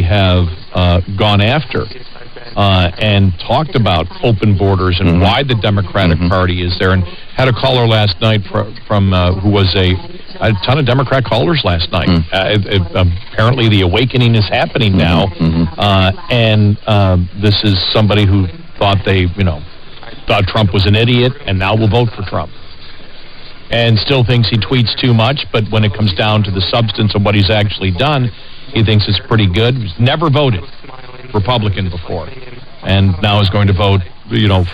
we have gone after and talked about open borders and why the Democratic Party is there. And had a caller last night from who was a ton of Democrat callers last night. Apparently the awakening is happening now. And this is somebody who thought thought Trump was an idiot and now will vote for Trump. And still thinks he tweets too much, but when it comes down to the substance of what he's actually done, he thinks it's pretty good. He's never voted Republican before, and now is going to vote,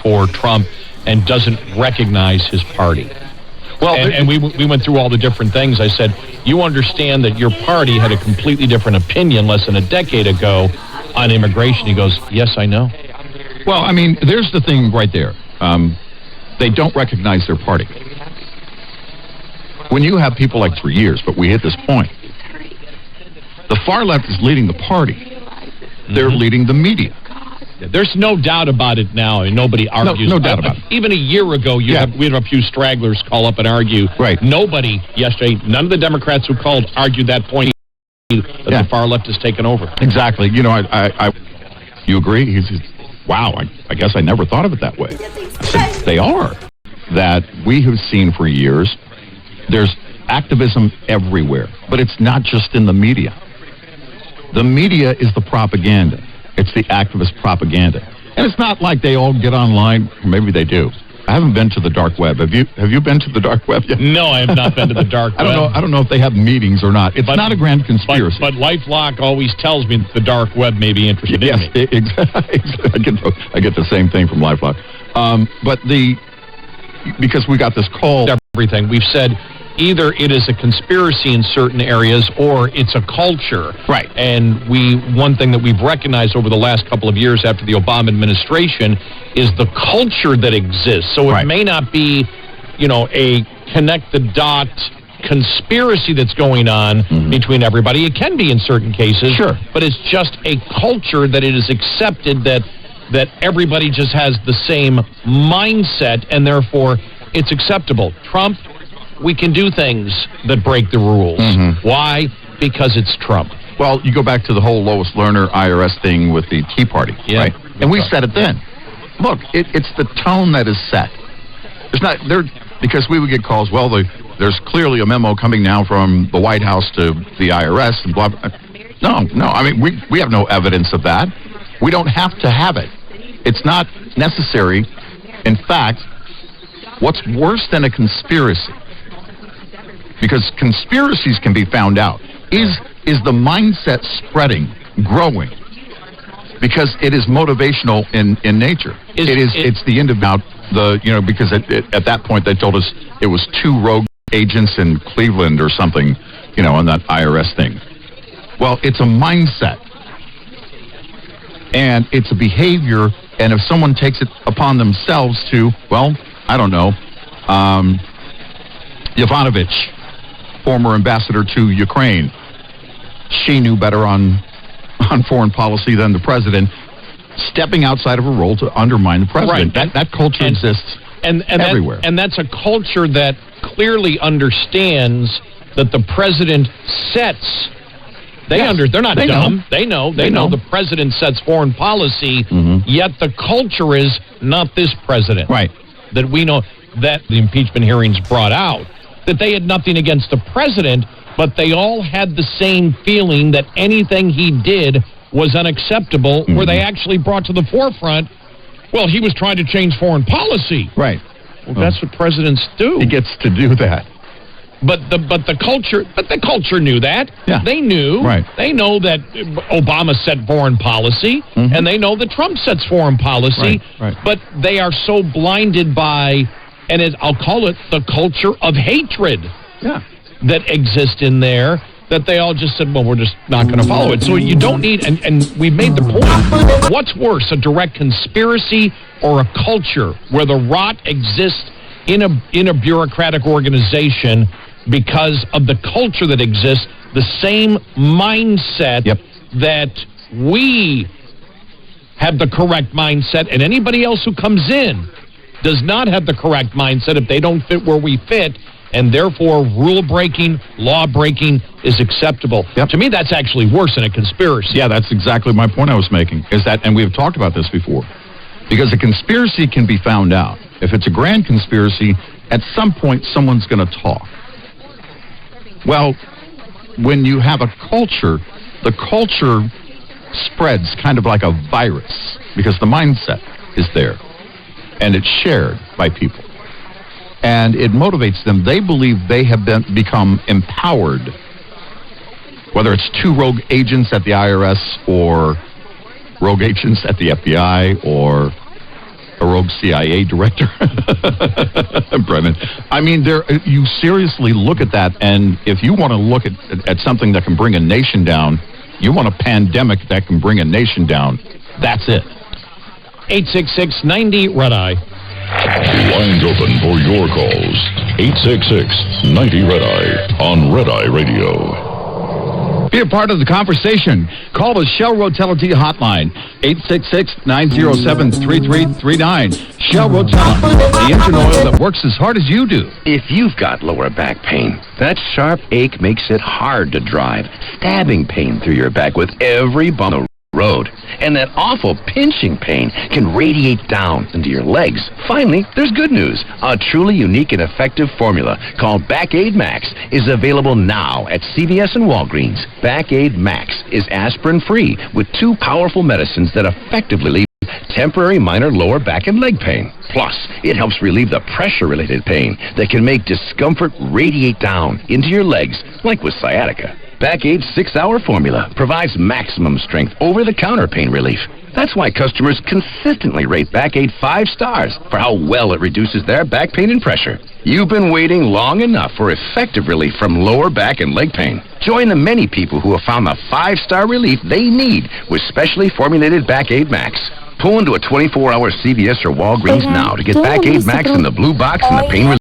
for Trump, and doesn't recognize his party. Well, and we went through all the different things. I said, you understand that your party had a completely different opinion less than a decade ago on immigration. He goes, yes, I know. Well, I mean, there's the thing right there. They don't recognize their party. When you have people like for years, but we hit this point, the far left is leading the party. They're leading the media. There's no doubt about it now, and nobody argues. No doubt about it. Even a year ago, we had a few stragglers call up and argue. Right. Nobody yesterday, none of the Democrats who called argued that point that the far left has taken over. Exactly. You agree? Wow, I guess I never thought of it that way. They are. That we have seen for years, there's activism everywhere, but it's not just in the media. The media is the propaganda. It's the activist propaganda. And it's not like they all get online. Maybe they do. I haven't been to the dark web. Have you been to the dark web yet? No, I have not been to the dark web. I don't know if they have meetings or not. It's not a grand conspiracy. But LifeLock always tells me that the dark web may be interested in me. Yes, exactly. I get the same thing from LifeLock. Because we got this call. Everything. We've said either it is a conspiracy in certain areas or it's a culture. Right. And one thing that we've recognized over the last couple of years after the Obama administration is the culture that exists. So it may not be, a connect-the-dot conspiracy that's going on between everybody. It can be in certain cases. Sure. But it's just a culture that it is accepted that everybody just has the same mindset, and therefore it's acceptable. Trump, we can do things that break the rules. Why? Because it's Trump. Well, you go back to the whole Lois Lerner IRS thing with the Tea Party, right? And we said it then. Look, it's the tone that is set. It's not there because we would get calls. Well, there's clearly a memo coming now from the White House to the IRS and blah blah. No. I mean, we have no evidence of that. We don't have to have it. It's not necessary. In fact, what's worse than a conspiracy, because conspiracies can be found out, is the mindset spreading, growing, because it is motivational in nature. It's the end about because at that point they told us it was 2 rogue agents in Cleveland or something, on that IRS thing. Well, it's a mindset. And it's a behavior, and if someone takes it upon themselves to, I don't know, Yovanovitch, former ambassador to Ukraine, she knew better on foreign policy than the president, stepping outside of her role to undermine the president. Right. That culture exists everywhere. And that's a culture that clearly understands that the president sets... They're not dumb. They know the president sets foreign policy, yet the culture is not this president. Right. That we know that the impeachment hearings brought out, that they had nothing against the president, but they all had the same feeling that anything he did was unacceptable, where they actually brought to the forefront, he was trying to change foreign policy. Right. Well, that's what presidents do. He gets to do that. But the culture knew that. Yeah. They knew. Right. They know that Obama set foreign policy, and they know that Trump sets foreign policy. Right. But they are so blinded by, I'll call it the culture of hatred that exists in there, that they all just said, we're just not going to follow it. So you don't need, and we made the point, what's worse, a direct conspiracy or a culture where the rot exists in a bureaucratic organization because of the culture that exists, the same mindset that we have the correct mindset, and anybody else who comes in does not have the correct mindset if they don't fit where we fit, and therefore rule-breaking, law-breaking is acceptable. Yep. To me, that's actually worse than a conspiracy. Yeah, that's exactly my point I was making, is that, and we've talked about this before, because a conspiracy can be found out. If it's a grand conspiracy, at some point someone's going to talk. Well, when you have a culture, the culture spreads kind of like a virus, because the mindset is there, and it's shared by people. And it motivates them. They believe they have become empowered, whether it's 2 rogue agents at the IRS or rogue agents at the FBI or a rogue CIA director. Brennan. I mean, you seriously look at that, and if you want to look at something that can bring a nation down, you want a pandemic that can bring a nation down, that's it. 866-90-RED-EYE. Lines open for your calls. 866-90-RED-EYE on Red Eye Radio. Be a part of the conversation. Call the Shell Rotelity hotline, 866-907-3339. Shell Rotelity, the engine oil that works as hard as you do. If you've got lower back pain, that sharp ache makes it hard to drive. Stabbing pain through your back with every bump on the road. And that awful pinching pain can radiate down into your legs. Finally, there's good news. A truly unique and effective formula called Back-Aid Max is available now at CVS and Walgreens. Back-Aid Max is aspirin-free with 2 powerful medicines that effectively relieve temporary minor lower back and leg pain. Plus, it helps relieve the pressure-related pain that can make discomfort radiate down into your legs, like with sciatica. Back-Aid's 6-hour formula provides maximum strength over-the-counter pain relief. That's why customers consistently rate Back-Aid 5 stars for how well it reduces their back pain and pressure. You've been waiting long enough for effective relief from lower back and leg pain. Join the many people who have found the 5-star relief they need with specially formulated Back-Aid Max. Pull into a 24-hour CVS or Walgreens now to get Back-Aid Max in the blue box and the pain relief.